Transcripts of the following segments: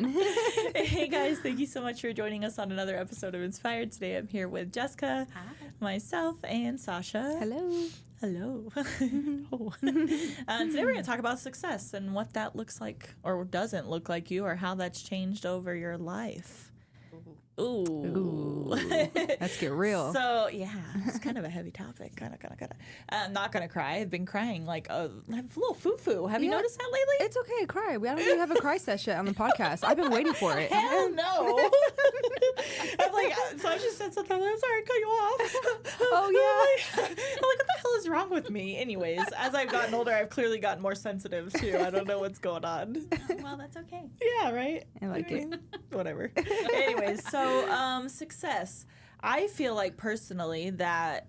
it. Hey guys, thank you so much for joining us on another episode of Inspired. Today I'm here with Jessica, myself, and Sasha. Hello. Hello. Oh. Today we're going to talk about success and what that looks like or doesn't look like you, or how that's changed over your life. Ooh. Let's get real. So, yeah, it's kind of a heavy topic. I'm not going to cry. I've been crying like a little foo-foo. Have you noticed that lately? It's okay, cry. We don't even have a cry session on the podcast. I've been waiting for it. Hell no. I'm like, so I just said something. I'm sorry, I cut you off. Oh, yeah. I'm like, what the hell is wrong with me? Anyways, as I've gotten older, I've clearly gotten more sensitive, too. I don't know what's going on. Well, that's okay. Yeah, right? I like it. Whatever. Anyways, so success. I feel like personally that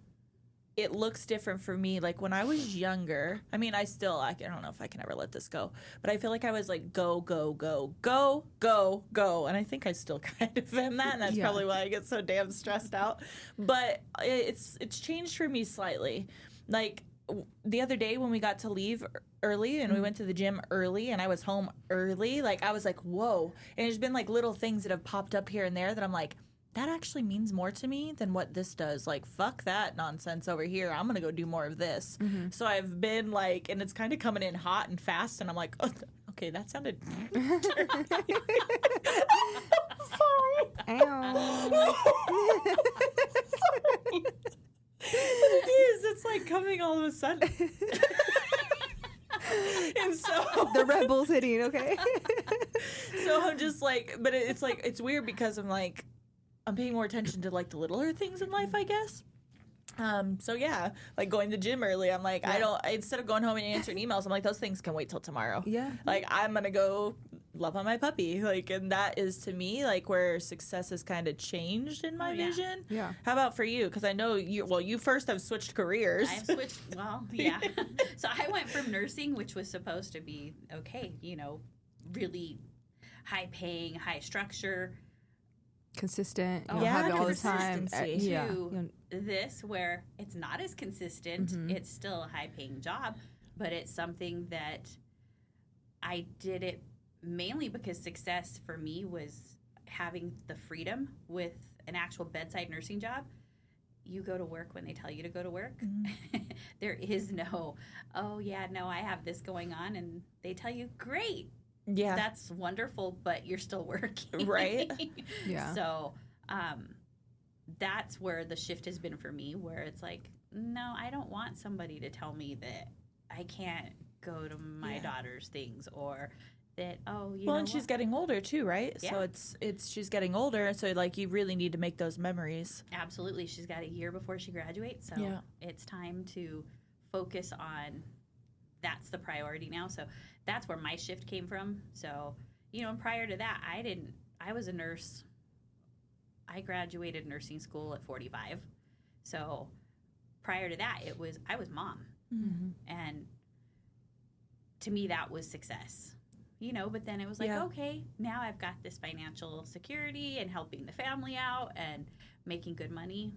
it looks different for me. Like when I was younger, I mean, I don't know if I can ever let this go, but I feel like I was like, go, go, go, go, go, go. And I think I still kind of am that. And that's probably why I get so damn stressed out. But it's changed for me slightly. Like the other day when we got to leave early and we went to the gym early and I was home early, like I was like, whoa. And there's been like little things that have popped up here and there that I'm like, that actually means more to me than what this does. Like, fuck that nonsense over here. I'm going to go do more of this. Mm-hmm. So I've been like, and it's kind of coming in hot and fast. And I'm like, oh, okay, that sounded. Sorry. Ow. Sorry. It is. It's like coming all of a sudden. And so The Red Bull's hitting, okay? So I'm just like, but it's like, it's weird because I'm like, I'm paying more attention to like the littler things in life, I guess. So yeah, like going to the gym early, I'm like, instead of going home and answering emails, I'm like, those things can wait till tomorrow. Yeah. Like I'm going to go love on my puppy. Like, and that is to me, like where success has kind of changed in my vision. Yeah. How about for you? Cause I know you first have switched careers. I've switched, So I went from nursing, which was supposed to be, okay, really high paying, high structure. Consistent. Oh, yeah, have it all the time. To this where it's not as consistent. Mm-hmm. It's still a high paying job, but it's something that I did it mainly because success for me was having the freedom with an actual bedside nursing job. You go to work when they tell you to go to work. Mm-hmm. There is no, I have this going on, and they tell you, great. Yeah. That's wonderful, but you're still working. Right. Yeah. So that's where the shift has been for me, where it's like, no, I don't want somebody to tell me that I can't go to my daughter's things, or that, and she's getting older too, right? Yeah. So it's she's getting older, so like you really need to make those memories. Absolutely. She's got a year before she graduates, so it's time to focus on that's the priority now. So that's where my shift came from. So, and prior to that, I was a nurse. I graduated nursing school at 45. So prior to that, I was mom. Mm-hmm. And to me, that was success, but then it was like, okay, now I've got this financial security and helping the family out and making good money,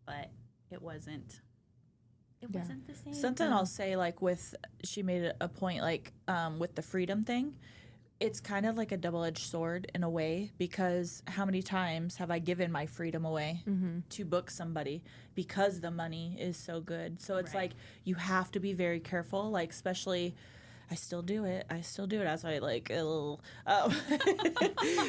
but it wasn't the same. Something I'll say, like she made a point, like with the freedom thing, it's kind of like a double-edged sword in a way, because how many times have I given my freedom away to book somebody because the money is so good? So it's like you have to be very careful, like especially. I still do it. As I like,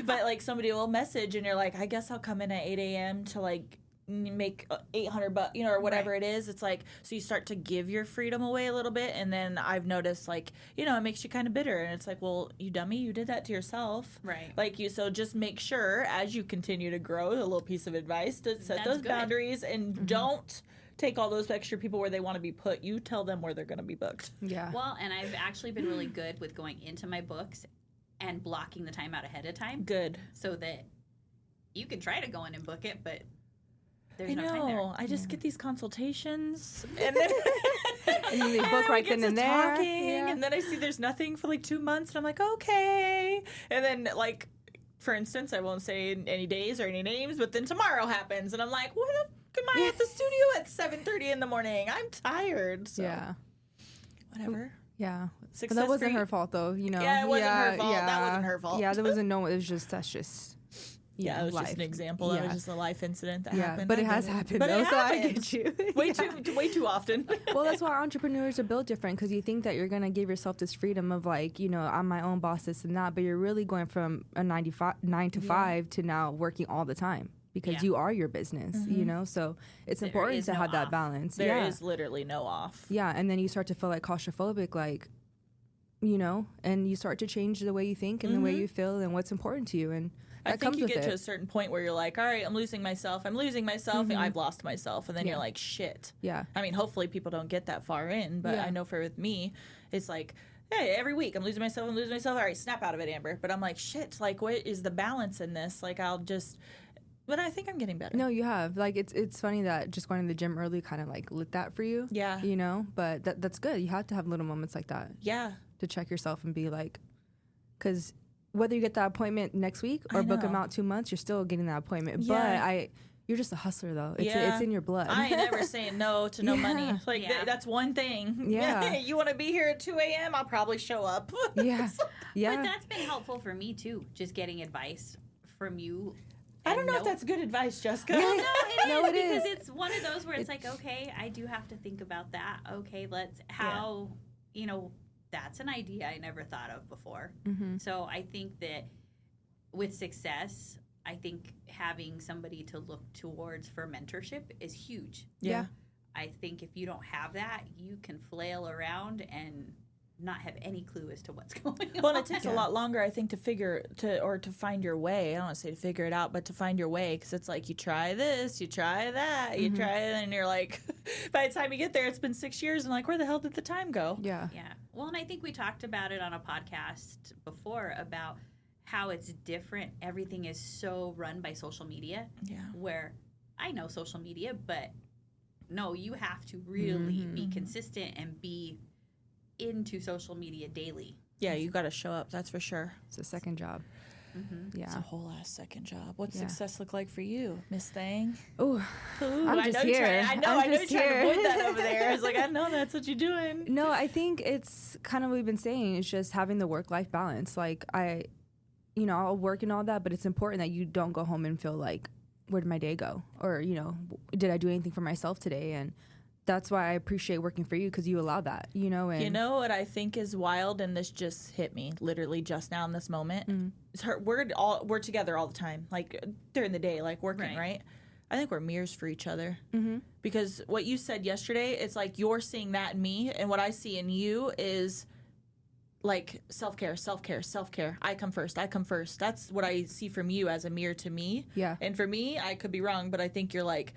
but like somebody will message and you're like, I guess I'll come in at 8 a.m. to like make $800, or whatever it is. It's like, so you start to give your freedom away a little bit, and then I've noticed like, it makes you kind of bitter, and it's like, well, you dummy, you did that to yourself, right? Like so just make sure as you continue to grow, a little piece of advice to set those boundaries, and don't take all those extra people where they want to be put. You tell them where they're going to be booked. Yeah. Well, and I've actually been really good with going into my books and blocking the time out ahead of time. Good. So that you can try to go in and book it, but there's no time there. I just get these consultations, and then and then they book right then and there. And then I see there's nothing for like 2 months, and I'm like, okay. And then like, for instance, I won't say any days or any names, but then tomorrow happens, and I'm like, what the fuck am I at the studio at 7:30 in the morning? I'm tired. So. Yeah. Whatever. Yeah. But Success that wasn't for you- her fault, though, you know? Yeah, it wasn't her fault. That wasn't her fault. Yeah, there wasn't no, it was just, that's just, Yeah, it was life. just an example. That was just a life incident that happened. But I it has get happened, But though, it so I happens. get you. Way too often. Well, that's why entrepreneurs are built different, because you think that you're going to give yourself this freedom of like, you know, I'm my own boss, this and that, but you're really going from a 9 to 5 to now working all the time because you are your business, you know? So it's There important is to no have that off. balance. There is literally no off. Yeah, and then you start to feel like claustrophobic, like, you know, and you start to change the way you think and the way you feel and what's important to you. And that I think comes you with get it. to a certain point where you're like, all right, I'm losing myself. And I've lost myself. And then you're like, shit. Yeah. I mean, hopefully people don't get that far in, but I know for with me, it's like, hey, every week I'm losing myself. All right, snap out of it, Amber. But I'm like, shit, like, what is the balance in this? Like, but I think I'm getting better. No, you have. Like, it's funny that just going to the gym early kind of like lit that for you. Yeah. You know, but that's good. You have to have little moments like that Yeah. to check yourself and be like, because whether you get that appointment next week or book them out 2 months, you're still getting that appointment. Yeah. But you're just a hustler, though. It's in your blood. I ain't never saying no to no money. Like, that's one thing. Yeah. You want to be here at 2 a.m.? I'll probably show up. Yeah. Yeah. But that's been helpful for me too, just getting advice from you. I don't know if that's good advice, Jessica. Well, no, it is it because it's one of those where it's like, okay, I do have to think about that. Okay, you know, that's an idea I never thought of before. Mm-hmm. So I think that with success, I think having somebody to look towards for mentorship is huge. Yeah. I think if you don't have that, you can flail around and not have any clue as to what's going on. Well, it takes a lot longer, I think, to find your way. I don't want to say to figure it out, but to find your way, because it's like you try this, you try that, you try it, and you're like, by the time you get there, it's been 6 years, and like, where the hell did the time go? Yeah. Yeah. Well, and I think we talked about it on a podcast before about how it's different. Everything is so run by social media. Yeah. Where I know social media, but no, you have to really be consistent and be into social media daily. Yeah, you got to show up. That's for sure. It's a second job. Mm-hmm. Yeah. It's a whole ass second job. What's Yeah. success look like for you, Miss Thang? Oh, I'm I just know you're here. trying. I know you're trying to avoid that over there. I was like, I know that's what you're doing. No, I think it's kind of what we've been saying. It's just having the work-life balance. Like, I'll work and all that, but it's important that you don't go home and feel like, where did my day go? Or, did I do anything for myself today? And that's why I appreciate working for you, because you allow that, And You know what I think is wild, and this just hit me literally just now in this moment. Is we're together all the time, like during the day, like working, right? I think we're mirrors for each other. Because what you said yesterday, it's like you're seeing that in me, and what I see in you is like self-care. I come first. That's what I see from you as a mirror to me. Yeah. And for me, I could be wrong, but I think you're like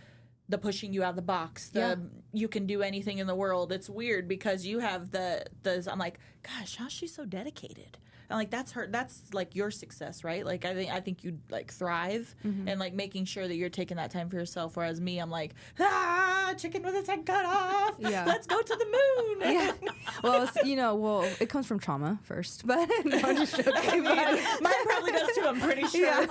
the pushing you out of the box, you can do anything in the world. It's weird because you have the I'm like, gosh, how's she so dedicated? And like that's like your success, right? Like I think you like thrive and like making sure that you're taking that time for yourself. Whereas me, I'm like, chicken with its head cut off. Yeah. Let's go to the moon. Yeah. Well, it comes from trauma first, but no, I'm just joking. I mean, mine probably does too. I'm pretty sure.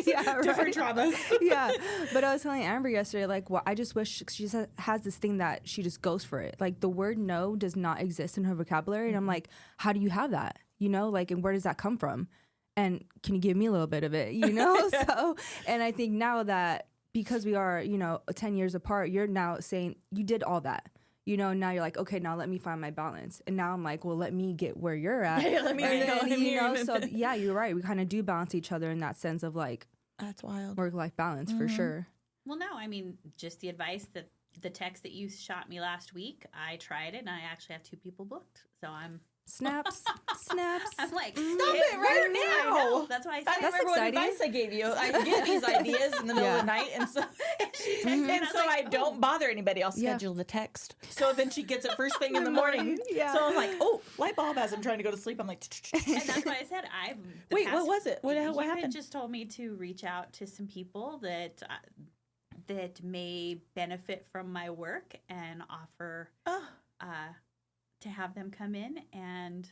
Yeah, Different traumas. Yeah, but I was telling Amber yesterday, like, well, I just wish she just has this thing that she just goes for it. Like, the word no does not exist in her vocabulary, and I'm like, how do you have that? Like, and where does that come from? And can you give me a little bit of it? So, and I think now that because we are, 10 years apart, you're now saying you did all that. Now you're like, okay, now let me find my balance. And now I'm like, well, let me get where you're at. Let me go. So yeah, you're right. We kind of do balance each other in that sense of like, that's wild. Work-life balance for sure. Well, no, I mean, just the advice that the text that you shot me last week, I tried it and I actually have 2 people booked. So I'm snaps. I'm like, stop it right I now. know. That's why I said I don't remember exciting. what advice I gave you. I get these ideas in the middle of the night, and so I don't bother anybody. I'll schedule the text. So then she gets it first thing in the morning. Yeah. So I'm like, oh, light bulb as I'm trying to go to sleep. I'm like, and that's why I said wait, what was it? What happened? You just told me to reach out to some people that may benefit from my work and offer to have them come in and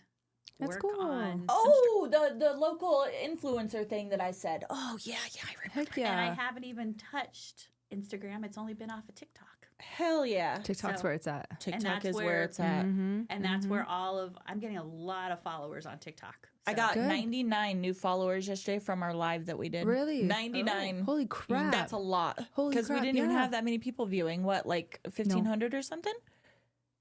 That's work cool. on. The local influencer thing that I said. Oh yeah, I remember. Heck yeah. And I haven't even touched Instagram. It's only been off of TikTok. Hell yeah. TikTok's where it's at. TikTok is where it's at. And that's where I'm getting a lot of followers on TikTok. I got 99 new followers yesterday from our live that we did. Really? 99. Oh. Holy crap. That's a lot. Holy crap. Because we didn't even have that many people viewing. What, like 1,500 or something?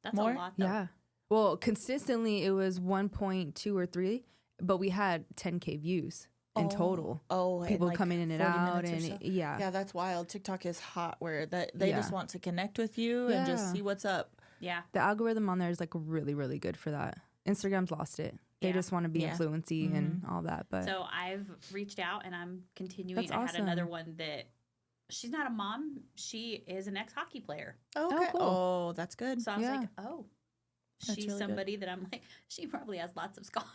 That's More? a lot, though. Yeah. Well, consistently it was 1.2 or 3, but we had 10K views in total. Oh, people like coming in and 40 out, minutes or and so. yeah. Yeah, that's wild. TikTok is hot where they Yeah. just want to connect with you and just see what's up. Yeah. The algorithm on there is like really, really good for that. Instagram's lost it. They just want to be influency and all that. But so I've reached out and I'm continuing. That's awesome. I had another one that she's not a mom. She is an ex-hockey player. Oh, okay. cool. Oh, that's good. So I was like, oh, That's she's really somebody that I'm like, she probably has lots of scars.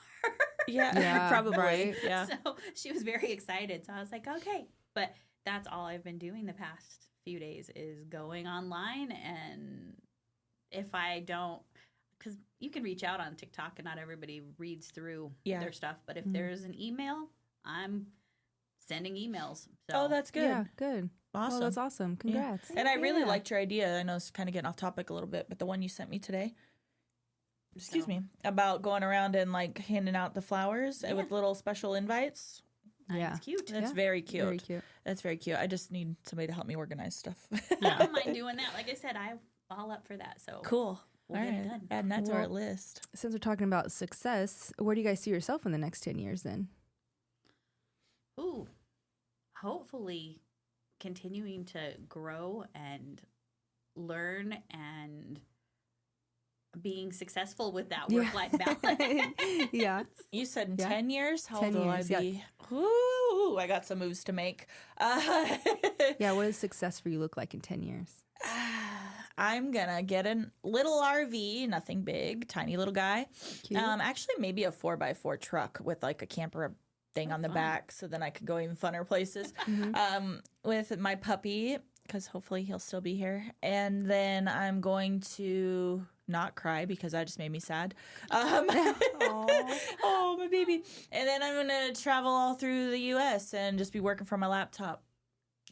Yeah, probably. right. Yeah. So she was very excited. So I was like, okay. But that's all I've been doing the past few days is going online. And if I don't, because you can reach out on TikTok and not everybody reads through their stuff. But if there's an email, I'm sending emails. So. Oh, that's good. yeah, good. Awesome. Well, that's awesome. Congrats. And I really liked your idea. I know it's kind of getting off topic a little bit, but the one you sent me today, excuse me, about going around and like handing out the flowers with little special invites. Yeah. It's cute. That's very cute. Very cute. That's very cute. I just need somebody to help me organize stuff. I don't mind doing that. Like I said, I'm all up for that. So Cool. We'll All get it right. done. Adding that to our list. Since we're talking about success, where do you guys see yourself in the next 10 years then? Ooh, hopefully continuing to grow and learn and being successful with that work-life balance. Yeah. You said in 10 years? How 10 old will I years, be? Ooh, I got some moves to make. Yeah, what does success for you look like in 10 years? I'm gonna get a little RV, nothing big, tiny little guy. Cute. Actually, maybe a 4x4 truck with like a camper thing on the back, so then I could go even funner places. With my puppy, because hopefully he'll still be here, and then I'm going to not cry because that just made me sad. Oh, my baby! And then I'm gonna travel all through the U.S. and just be working from my laptop.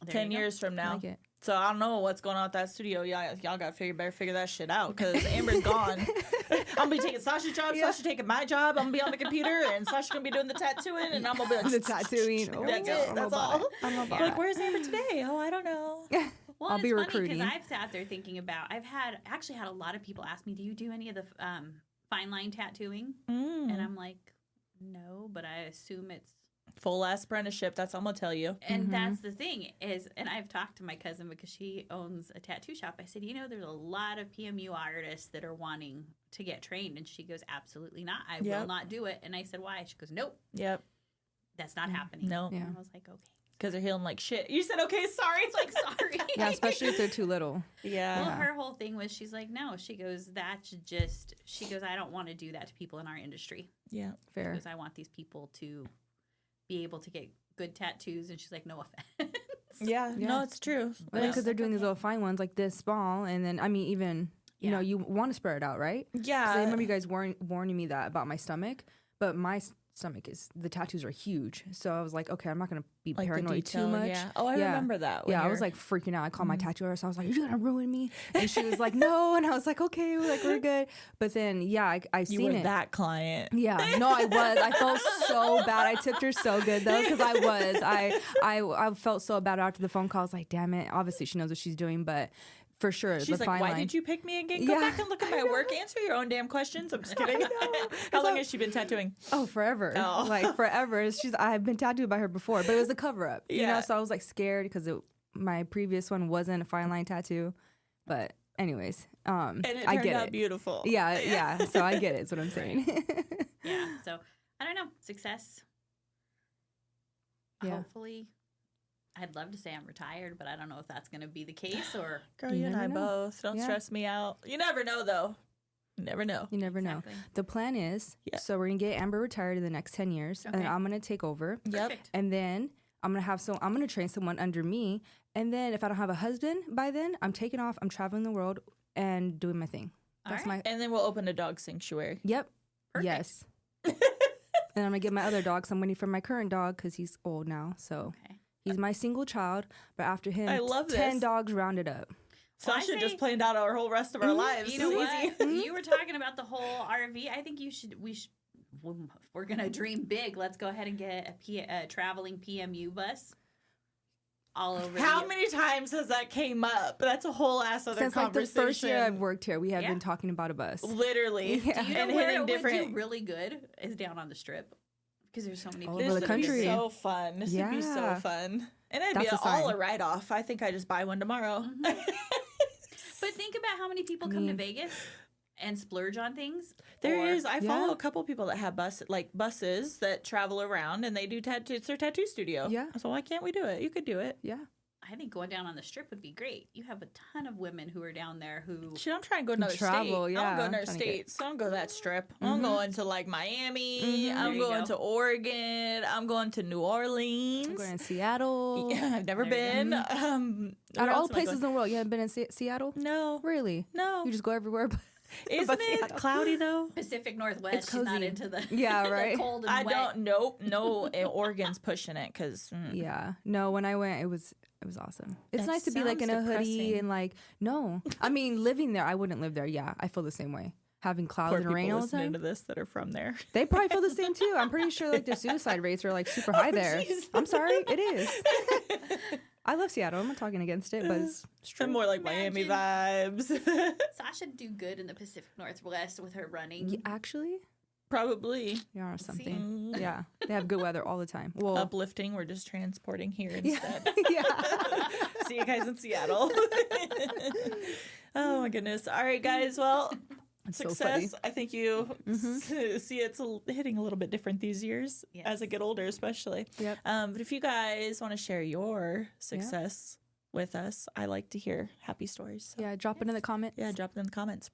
There 10 you go. years from now. Like it. So I don't know what's going on with that studio. Y'all better figure that shit out because Amber's gone. I'm gonna be taking Sasha's job. Sasha taking my job. I'm gonna be on the computer, and Sasha's gonna be doing the tattooing, and I'm gonna be like, The tattooing. That's it. That's all. I'm about Like, it. where's Amber today? Oh, I don't know. Well, I'll it's be funny recruiting. because I've sat there thinking about. I've actually had a lot of people ask me, "Do you do any of the fine line tattooing?" And I'm like, "No," but I assume it's. Full ass apprenticeship. That's all I'm gonna tell you. And that's the thing is, and I've talked to my cousin because she owns a tattoo shop. I said, there's a lot of PMU artists that are wanting to get trained, and she goes, absolutely not. I will not do it. And I said, why? She goes, nope. Yep. That's not happening. No. Yeah. And I was like, okay. Because they're healing like shit. You said okay. Sorry. It's like sorry. Yeah, especially if they're too little. Yeah. Well, her whole thing was she's like, no. She goes, I don't want to do that to people in our industry. Yeah. Fair. Because I want these people to be able to get good tattoos. And she's like, no offense. Yeah. No, it's true. Because they're doing these little fine ones like this small, and then I mean even you know you want to spread it out, right? Yeah. 'Cause I remember you guys warning me that about my stomach, but my stomach the tattoos are huge, so I was like, okay, I'm not gonna be Like the paranoid detail, too much. Yeah. Oh, I remember that. when Yeah, I you're- was like freaking out. I called my tattoo artist. I was like, "Are you gonna ruin me?" And she was like, "No." And I was like, "Okay, like we're good." But then, yeah, I you seen were it. that client. Yeah, no, I was. I felt so bad. I tipped her so good though, because I was. I felt so bad after the phone call. I was like, "Damn it!" Obviously, she knows what she's doing, but for sure, She's the like, fine why line. did you pick me again? Go back and look at my work. Answer your own damn questions. I'm just kidding. How long has she been tattooing? Oh, forever. Oh. Like forever. I've been tattooed by her before, but it was a cover up. You Yeah. know, so I was like scared because my previous one wasn't a fine line tattoo. But anyways, And it I turned get out it. beautiful. Yeah. So I get it. Is what I'm saying. Yeah. So I don't know. Success. Yeah. Hopefully. I'd love to say I'm retired, but I don't know if that's going to be the case or. Girl, You you and I never know. both. Don't Yeah. stress me out. You never know, though. You never know. You never know. Exactly. The plan is, so we're gonna get Amber retired in the next 10 years, and Okay. I'm gonna take over. Yep. Perfect. And then I'm gonna train someone under me. And then if I don't have a husband by then, I'm taking off. I'm traveling the world and doing my thing. All That's right. And then we'll open a dog sanctuary. Yep. Perfect. Yes. And I'm gonna get my other dog some money from my current dog because he's old now. So Okay. he's my single child. But after him, I love 10 this. dogs rounded up. Sasha just planned out our whole rest of our lives. You know It's what? You were talking about the whole RV. I think we should. If we're gonna dream big, let's go ahead and get a traveling PMU bus. All over. How many times has that came up? That's a whole ass other Since like conversation. the first year I've worked here, we have been talking about a bus. Literally. Yeah. Do you know And where hitting it different would do really good? Is down on the strip because there's so many All people. over This the would be country. so fun. This would be so Yeah. fun. And it'd That's be a sign. all a write-off. I think I just buy one tomorrow. But think about how many people come to Vegas and splurge on things. There is. I follow Yeah. a couple people that have buses that travel around and they do tattoos. It's their tattoo studio. Yeah. So why can't we do it? You could do it. Yeah. I think going down on the strip would be great. You have a ton of women who are down there who. Shit, I'm trying to go to another Travel, state. yeah, I don't go to I'm another trying to get- states. I don't go to that strip. I'm going to like Miami. There I'm you going go. to Oregon. I'm going to New Orleans. I'm going to Seattle. Yeah, I've never There you been. Out where of all else am I places in going? the world, you haven't been in Seattle? No, Really? no. You just go everywhere. But Isn't but it Seattle. cloudy though? Pacific Northwest. It's She's not cozy. into the Yeah, the right. cold and I wet. don't. Nope. No. Oregon's pushing it because. yeah. No, when I went, it was awesome. It's That nice to be like in a sounds hoodie depressing. and like, no. I mean, living there, I wouldn't live there. Yeah, I feel the same way. Having clouds Poor and rain people all the listening time. to this that are from there. They probably feel the same too. I'm pretty sure like the suicide rates are like super high there. jeez. I'm sorry, it is. I love Seattle. I'm not talking against it, but it's true. More like Miami vibes. Sasha do good in the Pacific Northwest with her running. Yeah, actually, Probably yeah, or something. Yeah, they have good weather all the time. Well, uplifting. We're just transporting here yeah, instead. yeah. See you guys in Seattle. Oh my goodness. All right, guys. Well, so success. funny. I think you see it's hitting a little bit different these years as I Yes. get older, especially. Yep. But if you guys want to share your success with us, I like to hear happy stories. So, Yeah, drop it in the comments. yeah, drop it in the comments.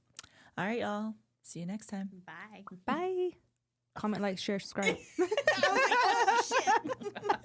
All right, y'all. See you next time. Bye. Bye. Comment, like, share, subscribe. I was like, oh, shit.